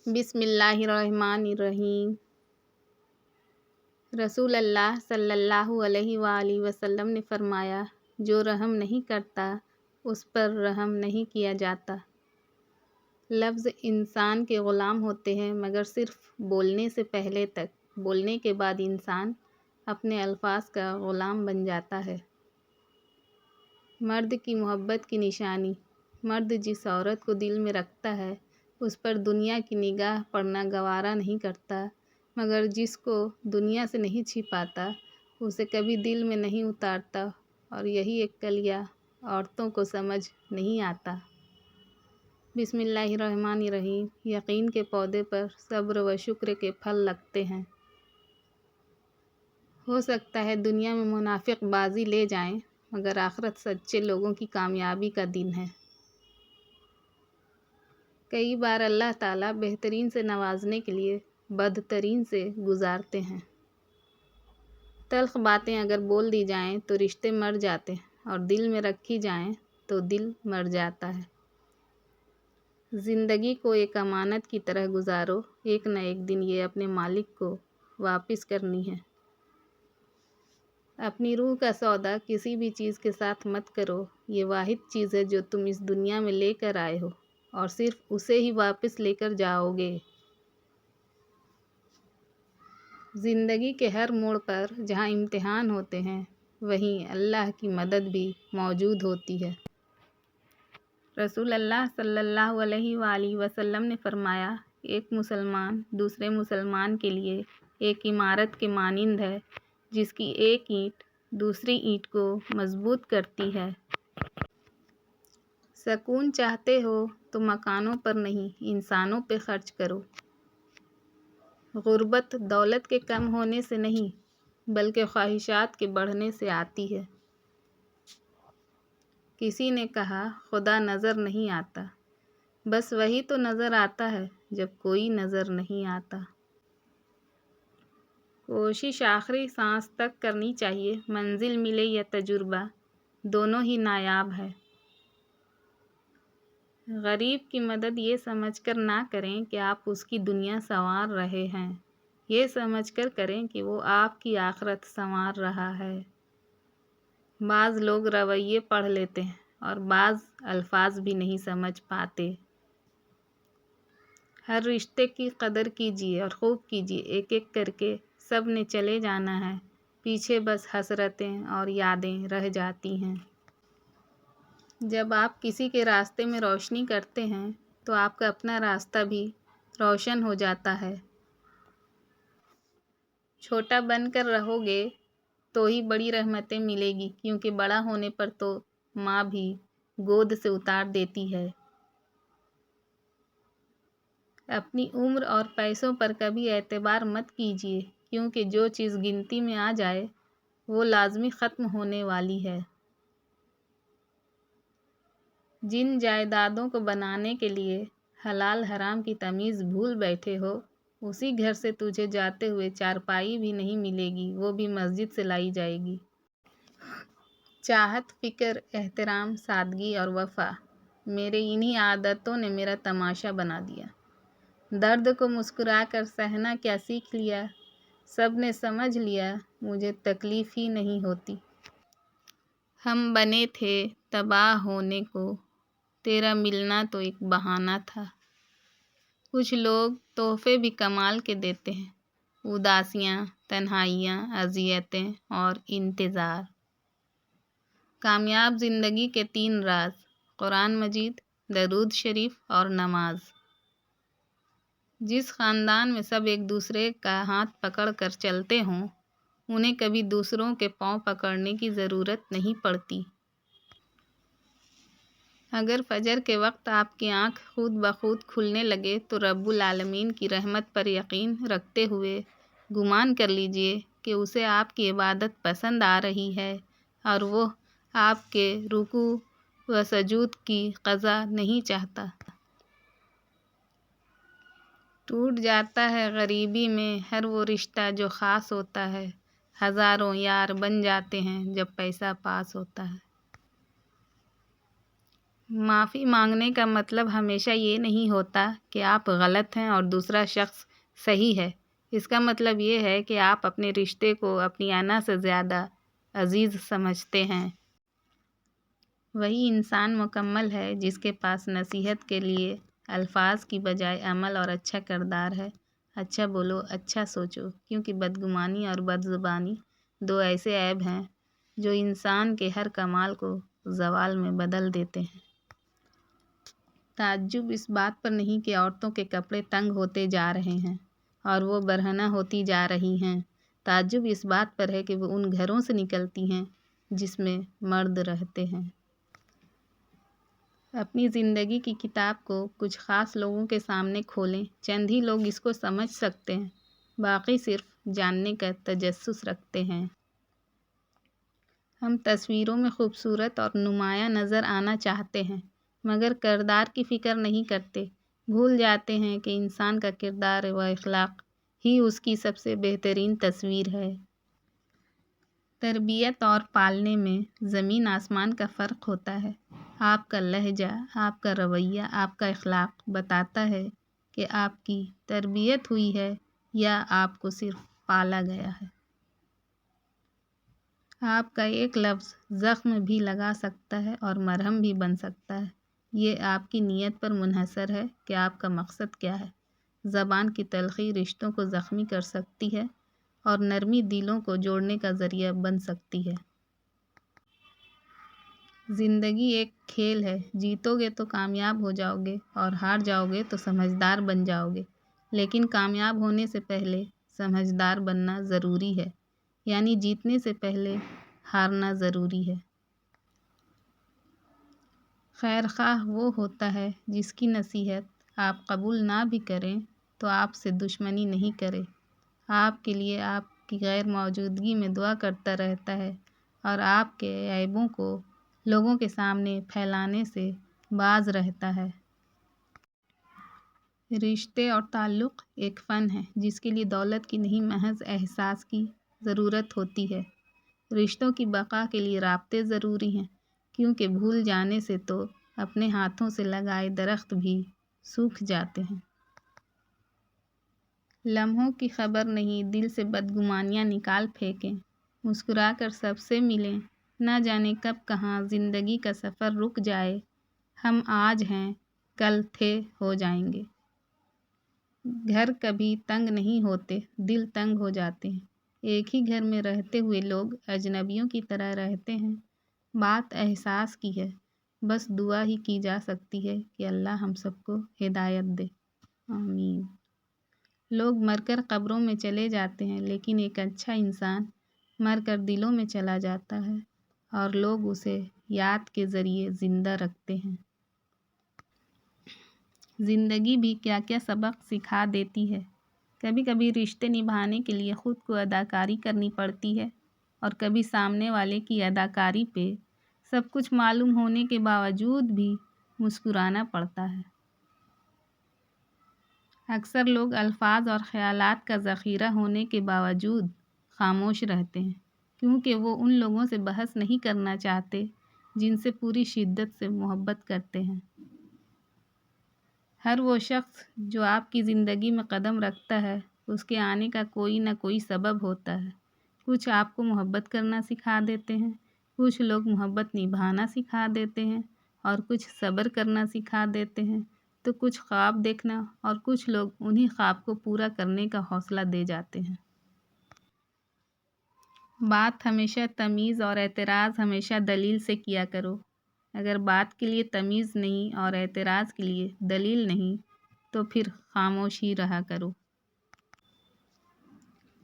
بسم اللہ الرحمن الرحیم۔ رسول اللہ صلی اللہ علیہ وآلہ وسلم نے فرمایا، جو رحم نہیں کرتا اس پر رحم نہیں کیا جاتا۔ لفظ انسان کے غلام ہوتے ہیں مگر صرف بولنے سے پہلے تک، بولنے کے بعد انسان اپنے الفاظ کا غلام بن جاتا ہے۔ مرد کی محبت کی نشانی۔ مرد جس عورت کو دل میں رکھتا ہے اس پر دنیا کی نگاہ پڑنا گوارا نہیں کرتا، مگر جس کو دنیا سے نہیں چھپاتا اسے کبھی دل میں نہیں اتارتا، اور یہی ایک کلیہ عورتوں کو سمجھ نہیں آتا۔ بسم اللہ الرحمن الرحیم۔ یقین کے پودے پر صبر و شکر کے پھل لگتے ہیں۔ ہو سکتا ہے دنیا میں منافق بازی لے جائیں مگر آخرت سچے لوگوں کی کامیابی کا دن ہے۔ کئی بار اللہ تعالیٰ بہترین سے نوازنے کے لیے بدترین سے گزارتے ہیں۔ تلخ باتیں اگر بول دی جائیں تو رشتے مر جاتے ہیں، اور دل میں رکھی جائیں تو دل مر جاتا ہے۔ زندگی کو ایک امانت کی طرح گزارو، ایک نہ ایک دن یہ اپنے مالک کو واپس کرنی ہے۔ اپنی روح کا سودا کسی بھی چیز کے ساتھ مت کرو، یہ واحد چیز ہے جو تم اس دنیا میں لے کر آئے ہو، اور صرف اسے ہی واپس لے کر جاؤ گے۔ زندگی کے ہر موڑ پر جہاں امتحان ہوتے ہیں وہیں اللہ کی مدد بھی موجود ہوتی ہے۔ رسول اللہ صلی اللہ علیہ وآلہ وسلم نے فرمایا، ایک مسلمان دوسرے مسلمان کے لیے ایک عمارت کے مانند ہے، جس کی ایک اینٹ دوسری اینٹ کو مضبوط کرتی ہے۔ سکون چاہتے ہو تو مکانوں پر نہیں، انسانوں پہ خرچ کرو۔ غربت دولت کے کم ہونے سے نہیں بلکہ خواہشات کے بڑھنے سے آتی ہے۔ کسی نے کہا، خدا نظر نہیں آتا، بس وہی تو نظر آتا ہے جب کوئی نظر نہیں آتا۔ کوشش آخری سانس تک کرنی چاہیے، منزل ملے یا تجربہ، دونوں ہی نایاب ہے۔ غریب کی مدد یہ سمجھ کر نہ کریں کہ آپ اس کی دنیا سنوار رہے ہیں، یہ سمجھ کر کریں کہ وہ آپ کی آخرت سنوار رہا ہے۔ بعض لوگ رویے پڑھ لیتے ہیں اور بعض الفاظ بھی نہیں سمجھ پاتے۔ ہر رشتے کی قدر کیجیے اور خوب کیجیے، ایک ایک کر کے سب نے چلے جانا ہے، پیچھے بس حسرتیں اور یادیں رہ جاتی ہیں۔ جب آپ کسی کے راستے میں روشنی کرتے ہیں تو آپ کا اپنا راستہ بھی روشن ہو جاتا ہے۔ چھوٹا بن کر رہو گے تو ہی بڑی رحمتیں ملے گی، کیونکہ بڑا ہونے پر تو ماں بھی گود سے اتار دیتی ہے۔ اپنی عمر اور پیسوں پر کبھی اعتبار مت کیجیے، کیونکہ جو چیز گنتی میں آ جائے وہ لازمی ختم ہونے والی ہے۔ جن جائیدادوں کو بنانے کے لیے حلال حرام کی تمیز بھول بیٹھے ہو، اسی گھر سے تجھے جاتے ہوئے چارپائی بھی نہیں ملے گی، وہ بھی مسجد سے لائی جائے گی۔ چاہت، فکر، احترام، سادگی اور وفا، میرے انہی عادتوں نے میرا تماشا بنا دیا۔ درد کو مسکرا کر سہنا کیا سیکھ لیا، سب نے سمجھ لیا مجھے تکلیف ہی نہیں ہوتی۔ ہم بنے تھے تباہ ہونے کو، تیرا ملنا تو ایک بہانہ تھا۔ کچھ لوگ تحفے بھی کمال کے دیتے ہیں، اداسیاں، تنہائیاں، اذیتیں اور انتظار۔ کامیاب زندگی کے 3 راز: قرآن مجید، درود شریف اور نماز۔ جس خاندان میں سب ایک دوسرے کا ہاتھ پکڑ کر چلتے ہوں، انہیں کبھی دوسروں کے پاؤں پکڑنے کی ضرورت نہیں پڑتی۔ اگر فجر کے وقت آپ کی آنکھ خود بخود کھلنے لگے تو رب العالمین کی رحمت پر یقین رکھتے ہوئے گمان کر لیجئے کہ اسے آپ کی عبادت پسند آ رہی ہے، اور وہ آپ کے رکوع و سجود کی قضا نہیں چاہتا۔ ٹوٹ جاتا ہے غریبی میں ہر وہ رشتہ جو خاص ہوتا ہے، ہزاروں یار بن جاتے ہیں جب پیسہ پاس ہوتا ہے۔ معافی مانگنے کا مطلب ہمیشہ یہ نہیں ہوتا کہ آپ غلط ہیں اور دوسرا شخص صحیح ہے۔ اس کا مطلب یہ ہے کہ آپ اپنے رشتے کو اپنی انا سے زیادہ عزیز سمجھتے ہیں۔ وہی انسان مکمل ہے جس کے پاس نصیحت کے لیے الفاظ کی بجائے عمل اور اچھا کردار ہے۔ اچھا بولو، اچھا سوچو، کیونکہ بدگمانی اور بدزبانی دو ایسے عیب ہیں جو انسان کے ہر کمال کو زوال میں بدل دیتے ہیں۔ تعجب اس بات پر نہیں کہ عورتوں کے کپڑے تنگ ہوتے جا رہے ہیں اور وہ برہنہ ہوتی جا رہی ہیں۔ تعجب اس بات پر ہے کہ وہ ان گھروں سے نکلتی ہیں جس میں مرد رہتے ہیں۔ اپنی زندگی کی کتاب کو کچھ خاص لوگوں کے سامنے کھولیں۔ چند ہی لوگ اس کو سمجھ سکتے ہیں، باقی صرف جاننے کا تجسس رکھتے ہیں۔ ہم تصویروں میں خوبصورت اور نمایاں نظر آنا چاہتے ہیں، مگر کردار کی فکر نہیں کرتے۔ بھول جاتے ہیں کہ انسان کا کردار و اخلاق ہی اس کی سب سے بہترین تصویر ہے۔ تربیت اور پالنے میں زمین آسمان کا فرق ہوتا ہے۔ آپ کا لہجہ، آپ کا رویہ، آپ کا اخلاق بتاتا ہے کہ آپ کی تربیت ہوئی ہے یا آپ کو صرف پالا گیا ہے۔ آپ کا ایک لفظ زخم بھی لگا سکتا ہے اور مرہم بھی بن سکتا ہے۔ یہ آپ کی نیت پر منحصر ہے کہ آپ کا مقصد کیا ہے۔ زبان کی تلخی رشتوں کو زخمی کر سکتی ہے اور نرمی دلوں کو جوڑنے کا ذریعہ بن سکتی ہے۔ زندگی ایک کھیل ہے، جیتو گے تو کامیاب ہو جاؤ گے اور ہار جاؤ گے تو سمجھدار بن جاؤ گے، لیکن کامیاب ہونے سے پہلے سمجھدار بننا ضروری ہے، یعنی جیتنے سے پہلے ہارنا ضروری ہے۔ خیر خواہ وہ ہوتا ہے جس کی نصیحت آپ قبول نہ بھی کریں تو آپ سے دشمنی نہیں کرے، آپ کے لیے آپ کی غیر موجودگی میں دعا کرتا رہتا ہے اور آپ کے عیبوں کو لوگوں کے سامنے پھیلانے سے باز رہتا ہے۔ رشتے اور تعلق ایک فن ہے جس کے لیے دولت کی نہیں محض احساس کی ضرورت ہوتی ہے۔ رشتوں کی بقا کے لیے رابطے ضروری ہیں، کیونکہ بھول جانے سے تو اپنے ہاتھوں سے لگائے درخت بھی سوکھ جاتے ہیں۔ لمحوں کی خبر نہیں، دل سے بدگمانیاں نکال پھینکیں، مسکرا کر سب سے ملیں، نہ جانے کب کہاں زندگی کا سفر رک جائے، ہم آج ہیں کل تھے ہو جائیں گے۔ گھر کبھی تنگ نہیں ہوتے، دل تنگ ہو جاتے ہیں۔ ایک ہی گھر میں رہتے ہوئے لوگ اجنبیوں کی طرح رہتے ہیں۔ بات احساس کی ہے، بس دعا ہی کی جا سکتی ہے کہ اللہ ہم سب کو ہدایت دے، آمین۔ لوگ مر کر قبروں میں چلے جاتے ہیں، لیکن ایک اچھا انسان مر کر دلوں میں چلا جاتا ہے اور لوگ اسے یاد کے ذریعے زندہ رکھتے ہیں۔ زندگی بھی کیا کیا سبق سکھا دیتی ہے۔ کبھی کبھی رشتے نبھانے کے لیے خود کو اداکاری کرنی پڑتی ہے اور کبھی سامنے والے کی اداکاری پہ سب کچھ معلوم ہونے کے باوجود بھی مسکرانا پڑتا ہے۔ اکثر لوگ الفاظ اور خیالات کا ذخیرہ ہونے کے باوجود خاموش رہتے ہیں، کیونکہ وہ ان لوگوں سے بحث نہیں کرنا چاہتے جن سے پوری شدت سے محبت کرتے ہیں۔ ہر وہ شخص جو آپ کی زندگی میں قدم رکھتا ہے، اس کے آنے کا کوئی نہ کوئی سبب ہوتا ہے۔ کچھ آپ کو محبت کرنا سکھا دیتے ہیں، کچھ لوگ محبت نبھانا سکھا دیتے ہیں اور کچھ صبر کرنا سکھا دیتے ہیں، تو کچھ خواب دیکھنا اور کچھ لوگ انہی خواب کو پورا کرنے کا حوصلہ دے جاتے ہیں۔ بات ہمیشہ تمیز اور اعتراض ہمیشہ دلیل سے کیا کرو۔ اگر بات کے لیے تمیز نہیں اور اعتراض کے لیے دلیل نہیں تو پھر خاموش ہی رہا کرو۔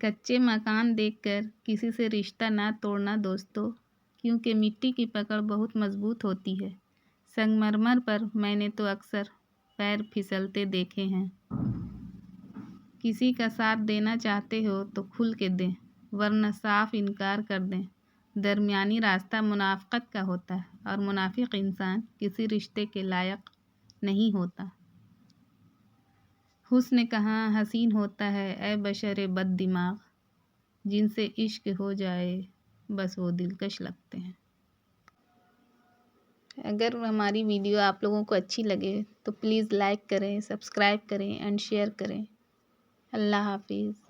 کچے مکان دیکھ کر کسی سے رشتہ نہ توڑنا دوستو، کیونکہ مٹی کی پکڑ بہت مضبوط ہوتی ہے۔ سنگ مرمر پر میں نے تو اکثر پیر پھسلتے دیکھے ہیں۔ کسی کا ساتھ دینا چاہتے ہو تو کھل کے دیں، ورنہ صاف انکار کر دیں۔ درمیانی راستہ منافقت کا ہوتا ہے اور منافق انسان کسی رشتے کے لائق نہیں ہوتا۔ حسن کہاں حسین ہوتا ہے اے بشر بد دماغ، جن سے عشق ہو جائے بس وہ دلکش لگتے ہیں۔ اگر ہماری ویڈیو آپ لوگوں کو اچھی لگے تو پلیز لائک کریں، سبسکرائب کریں اینڈ شیئر کریں۔ اللہ حافظ۔